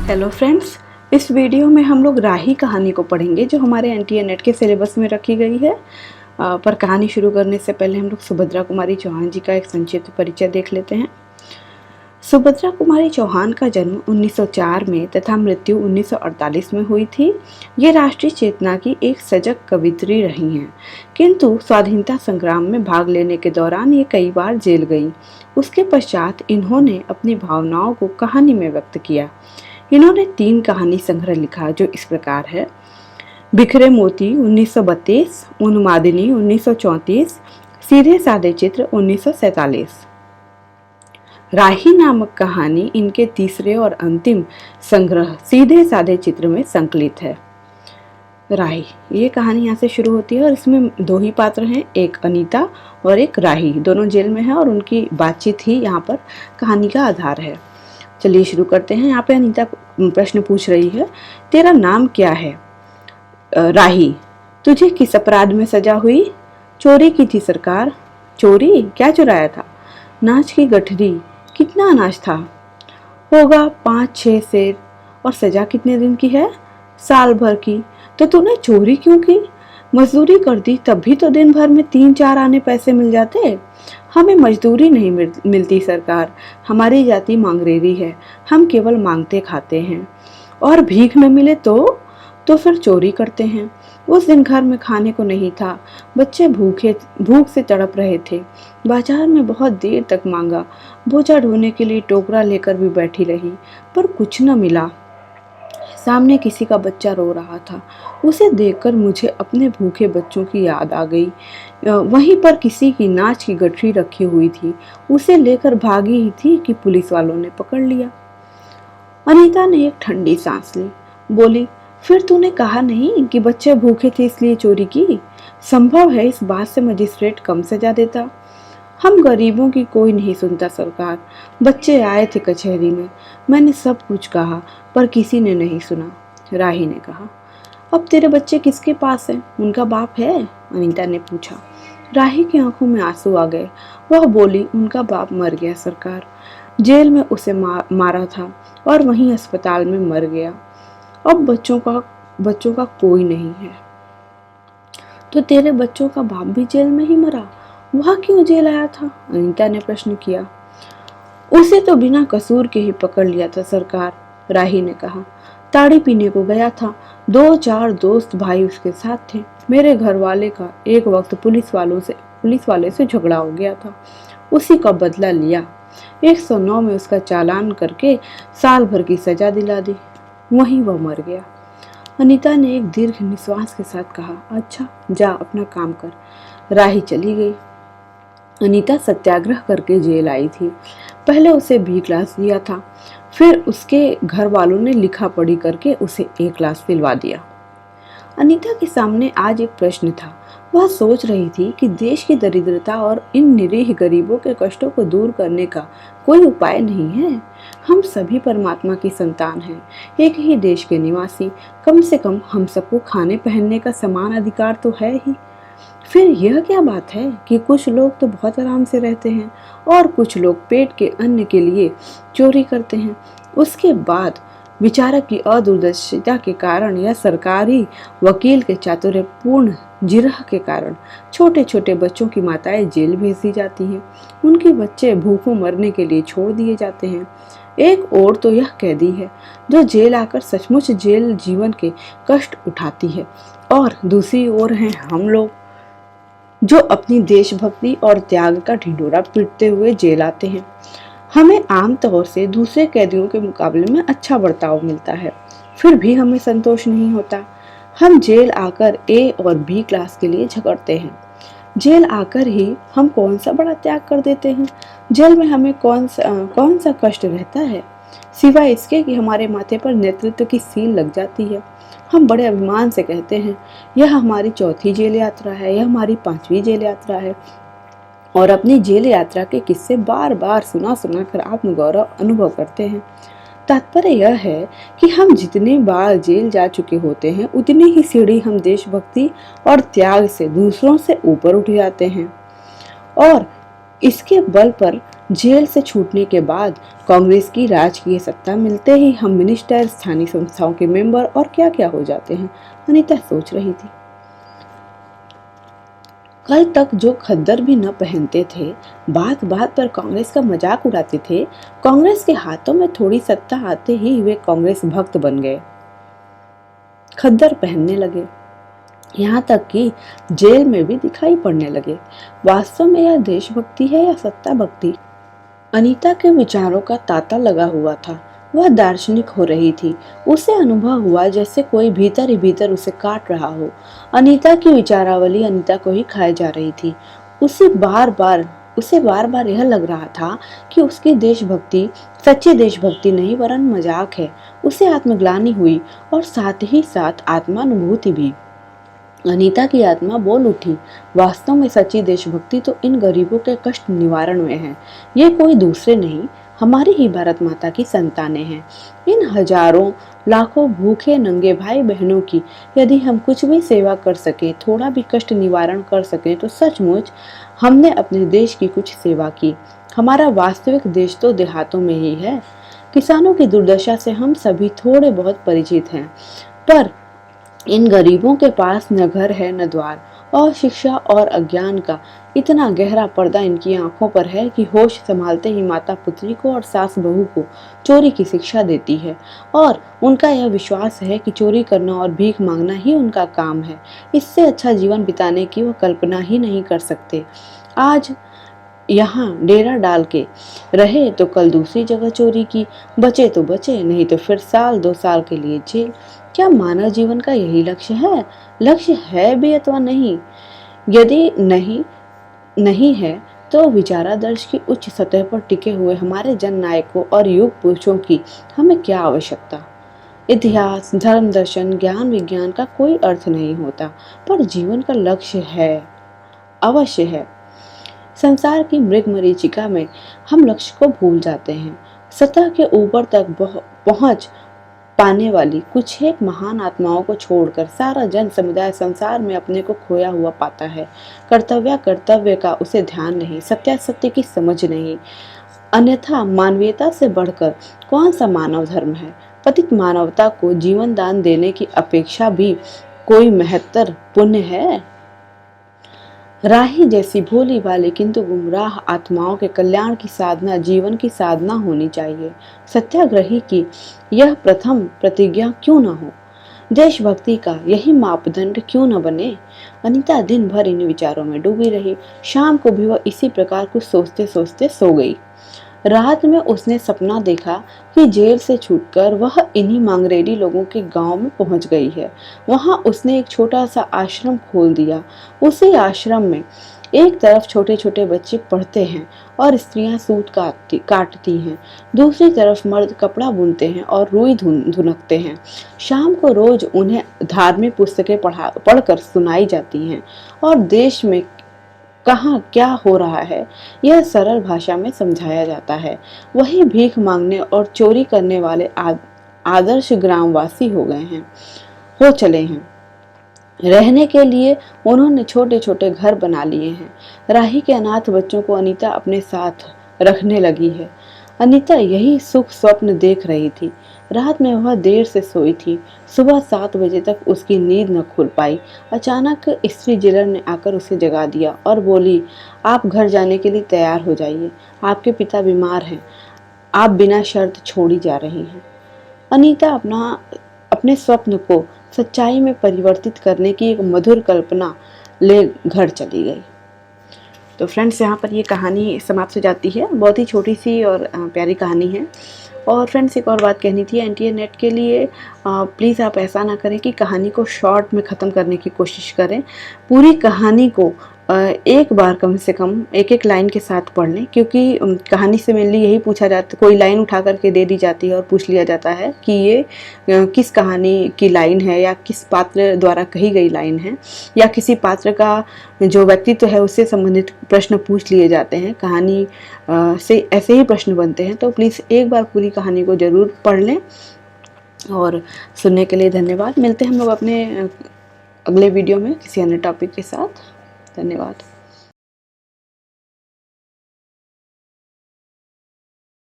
Hello friends, इस video में हम लोग राही कहानी को पढ़ेंगे जो हमारे NTA-NET के सिलेबस में रखी गई है। पर कहानी शुरू करने से पहले हम लोग सुभद्रा कुमारी चौहान जी का एक संक्षिप्त परिचय देख लेते हैं। सुभद्रा कुमारी चौहान का जन्म 1904 में तथा मृत्यु 1948 में हुई थी। ये राष्ट्रीय चेतना की एक सजग कवियत्री रही हैं, किंतु स्वाधीनता संग्राम में भाग लेने के दौरान ये कई बार जेल गई। उसके पश्चात इन्होंने अपनी भावनाओं को कहानी में व्यक्त किया। इन्होंने 3 कहानी संग्रह लिखा जो इस प्रकार है: बिखरे मोती 1932, उन्मादिनी 1934, सीधे साधे चित्र 1947। राही नामक कहानी इनके तीसरे और अंतिम संग्रह सीधे साधे चित्र में संकलित है। राही, ये कहानी यहाँ से शुरू होती है और इसमें 2 ही पात्र हैं, एक अनीता और एक राही। दोनों जेल में हैं और उनकी बातचीत ही यहाँ पर कहानी का आधार है। चलिए शुरू करते हैं। यहाँ पे अनीता प्रश्न पूछ रही है, तेरा नाम क्या है? राही, तुझे किस अपराध में सजा हुई? चोरी की थी सरकार। चोरी? क्या चुराया था? नाच की गठरी। कितना अनाज था? होगा 5-6 सेर। और सजा कितने दिन की है? साल भर की। तो तूने चोरी क्यों की? मजदूरी कर दी तब भी तो दिन भर में 3-4 आने पैसे मिल जाते। हमें मजदूरी नहीं मिलती सरकार, हमारी जाति मांगरेरी है, हम केवल मांगते खाते हैं। और भीख न मिले तो फिर चोरी करते हैं। उस दिन घर में खाने को नहीं था, बच्चे भूख से तड़प रहे थे। बाजार में बहुत देर तक मांगा, बोझा ढोने के लिए टोकरा लेकर भी बैठी रही, पर कुछ न मिला। सामने किसी का बच्चा रो रहा था, उसे देखकर मुझे अपने भूखे बच्चों की याद आ गई। वहीं पर किसी की नाच की गठरी रखी हुई थी, उसे लेकर भागी ही थी कि पुलिस वालों ने पकड़ लिया। अनीता ने एक ठंडी सांस ली, बोली, फिर तूने कहा नहीं कि बच्चे भूखे थे इसलिए चोरी की? संभव है इस बात से मजिस्ट्रेट कम सजा देता। हम गरीबों की कोई नहीं सुनता सरकार। बच्चे आए थे कचहरी में, मैंने सब कुछ कहा पर किसी ने नहीं सुना। राही ने कहा, अब तेरे बच्चे किसके पास हैं? उनका बाप है? अनीता ने पूछा। राही की आंखों में आंसू आ गए। वह बोली, उनका बाप मर गया सरकार। जेल में उसे मारा था और वहीं अस्पताल में मर गया। अब बच्चों का कोई नहीं है। तो तेरे बच्चों का बाप भी जेल में ही मरा? वह क्यों जेल आया था? अनीता ने प्रश्न किया। उसे तो बिना कसूर के ही पकड़ लिया था सरकार, राही ने कहा। ताड़ी पीने को गया था, 2-4 दोस्त भाई उसके साथ थे। मेरे घर वाले का एक वक्त पुलिस वाले से झगड़ा हो गया था, उसी का बदला लिया। 109 में उसका चालान करके साल भर की सजा दिला दी, वहीं वह मर गया। अनीता ने एक दीर्घ निश्वास के साथ कहा, अच्छा जा अपना काम कर। राही चली गई। अनीता सत्याग्रह करके जेल आई थी। पहले उसे B क्लास दिया था, फिर उसके घर वालों ने लिखा पढ़ी करके उसे A क्लास दिलवा दिया। अनीता के सामने आज एक प्रश्न था। वह सोच रही थी कि देश की दरिद्रता और इन निरीह गरीबों के कष्टों को दूर करने का कोई उपाय नहीं है। हम सभी परमात्मा की संतान हैं, एक ही देश के निवासी। कम से कम हम सबको खाने पहनने का समान अधिकार तो है ही। फिर यह क्या बात है कि कुछ लोग तो बहुत आराम से रहते हैं और कुछ लोग पेट के अन्न के लिए चोरी करते हैं। उसके बाद विचारक की अदूरदर्शिता के कारण या सरकारी वकील के चातुर्यपूर्ण जिरह के कारण छोटे छोटे बच्चों की माताएं जेल भेज दी जाती हैं। उनके बच्चे भूखों मरने के लिए छोड़ दिए जाते हैं। एक ओर तो यह कैदी है जो जेल आकर सचमुच जेल जीवन के कष्ट उठाती है, और दूसरी ओर हैं हम लोग जो अपनी देशभक्ति और त्याग का ढिंढोरा पीटते हुए जेल आते हैं। हमें आमतौर से दूसरे कैदियों के मुकाबले में अच्छा बर्ताव मिलता है, फिर भी हमें संतोष नहीं होता। हम जेल आकर A और B क्लास के लिए झगड़ते हैं। जेल आकर ही हम कौन सा बड़ा त्याग कर देते हैं? जेल में हमें कौन सा कष्ट रहता है, सिवाय इसके कि हमारे माथे पर नेतृत्व की सील लग जाती है। हम बड़े अभिमान से कहते हैं, यह हमारी 4थी जेल यात्रा है, यह हमारी 5वीं जेल यात्रा है, और अपनी जेल यात्रा के किस्से बार बार सुना कर आत्मगौरव अनुभव करते हैं। तात्पर्य यह है कि हम जितने बार जेल जा चुके होते हैं, उतनी ही सीढ़ी हम देशभक्ति और त्याग से दूसरों से ऊपर उठ जाते हैं, और इसके बल पर जेल से छूटने के बाद कांग्रेस की राजकीय सत्ता मिलते ही हम मिनिस्टर, स्थानीय संस्थाओं के मेंबर और क्या क्या हो जाते हैं, अनीता सोच रही थी। कल तक जो खद्दर भी न पहनते थे, बात बात पर कांग्रेस का मजाक उड़ाते थे, कांग्रेस के हाथों में थोड़ी सत्ता आते ही वे कांग्रेस भक्त बन गए, खद्दर पहनने लगे, यहाँ तक कि जेल में भी दिखाई पड़ने लगे। वास्तव में यह देशभक्ति है या सत्ता भक्ति? अनीता के विचारों का तांता लगा हुआ था। वह दार्शनिक हो रही थी। उसे अनुभव हुआ जैसे कोई भीतर ही भीतर उसे काट रहा हो। अनीता की विचारावली अनीता को ही खाए जा रही थी। उसे बार बार यह लग रहा था कि उसकी देशभक्ति सच्ची देशभक्ति नहीं वरन मजाक है। उसे आत्मग्लानि हुई और साथ ही साथ आत्मानुभूति भी। अनीता की आत्मा बोल उठी, वास्तव में सच्ची देशभक्ति तो इन गरीबों के कष्ट निवारण में है। ये कोई दूसरे नहीं, हमारी ही भारत माता की संतानें हैं। इन हजारों लाखों भूखे नंगे भाई बहनों की यदि हम कुछ भी सेवा कर सके, थोड़ा भी कष्ट निवारण कर सके, तो सचमुच हमने अपने देश की कुछ सेवा की। हमारा वास्तविक देश तो देहातों में ही है। किसानों की दुर्दशा से हम सभी थोड़े बहुत परिचित हैं, पर इन गरीबों के पास न घर है न द्वार, और शिक्षा और अज्ञान का इतना गहरा पर्दा इनकी आंखों पर है कि होश संभालते ही माता पुत्री को और सास बहू को चोरी की शिक्षा देती है, और उनका यह विश्वास है कि चोरी करना और भीख मांगना ही उनका काम है। इससे अच्छा जीवन बिताने की वो कल्पना ही नहीं कर सकते। आज यहाँ डेरा डाल के रहे तो कल दूसरी जगह चोरी की, बचे तो बचे, नहीं तो फिर साल 2 साल के लिए जेल। क्या मानव जीवन का यही लक्ष्य है? लक्ष्य है भी अथवा नहीं? यदि नहीं है तो विचारादर्श की उच्च सतह पर टिके हुए हमारे जन नायकों और युग पुरुषों की हमें क्या आवश्यकता? इतिहास, धर्म, दर्शन, ज्ञान, विज्ञान का कोई अर्थ नहीं होता, पर जीवन का लक्ष्य है, अवश्य है। संसार की मृग मरीचिका में हम लक्ष्य को भूल जाते हैं। सतह के ऊपर तक पहुंच पाने वाली कुछ एक महान आत्माओं को छोड़कर सारा जन समुदाय संसार में अपने को खोया हुआ पाता है। कर्तव्य का उसे ध्यान नहीं, सत्यासत्य की समझ नहीं। अन्यथा मानवीयता से बढ़कर कौन सा मानव धर्म है? पतित मानवता को जीवन दान देने की अपेक्षा भी कोई महत्तर पुण्य है? राही जैसी भोली भाली किंतु गुमराह आत्माओं के कल्याण की साधना जीवन की साधना होनी चाहिए। सत्याग्रही की यह प्रथम प्रतिज्ञा क्यों न हो? देशभक्ति का यही मापदंड क्यों न बने? अनीता दिन भर इन विचारों में डूबी रही। शाम को भी वह इसी प्रकार कुछ सोचते सोचते सो गई। रात में उसने सपना देखा कि जेल से छूटकर वह इन्हीं मांगरेडी लोगों के गांव में पहुंच गई है। वहां उसने एक छोटा सा आश्रम खोल दिया। उसी आश्रम में एक तरफ छोटे छोटे बच्चे पढ़ते हैं और स्त्रियां सूत काटती हैं, दूसरी तरफ मर्द कपड़ा बुनते हैं और रुई धुनकते हैं। शाम को रोज उन्हें धार्मिक पुस्तकें पढ़कर सुनाई जाती हैं और देश में कहाँ क्या हो रहा है यह सरल भाषा में समझाया जाता है। वही भीख मांगने और चोरी करने वाले आदर्श ग्रामवासी हो चले हैं। रहने के लिए उन्होंने छोटे छोटे घर बना लिए हैं। राही के अनाथ बच्चों को अनीता अपने साथ रखने लगी है। अनीता यही सुख स्वप्न देख रही थी। रात में वह देर से सोई थी। सुबह 7 बजे तक उसकी नींद न खुल पाई। अचानक स्त्री जेलर ने आकर उसे जगा दिया और बोली, आप घर जाने के लिए तैयार हो जाइए, आपके पिता बीमार हैं, आप बिना शर्त छोड़ी जा रही हैं। अनीता अपने स्वप्न को सच्चाई में परिवर्तित करने की एक मधुर कल्पना ले घर चली गई। तो फ्रेंड्स, यहाँ पर ये कहानी समाप्त हो जाती है। बहुत ही छोटी सी और प्यारी कहानी है। और फ्रेंड्स, एक और बात कहनी थी एनटीए नेट के लिए, प्लीज़ आप ऐसा ना करें कि कहानी को शॉर्ट में ख़त्म करने की कोशिश करें। पूरी कहानी को एक बार कम से कम एक लाइन के साथ पढ़ लें, क्योंकि कहानी से मेनली यही पूछा जाता, कोई लाइन उठा करके दे दी जाती है और पूछ लिया जाता है कि ये किस कहानी की लाइन है या किस पात्र द्वारा कही गई लाइन है, या किसी पात्र का जो व्यक्तित्व है उससे संबंधित प्रश्न पूछ लिए जाते हैं। कहानी से ऐसे ही प्रश्न बनते हैं। तो प्लीज़ एक बार पूरी कहानी को ज़रूर पढ़ लें। और सुनने के लिए धन्यवाद। मिलते हैं हम लोग अपने अगले वीडियो में किसी अन्य टॉपिक के साथ। धन्यवाद।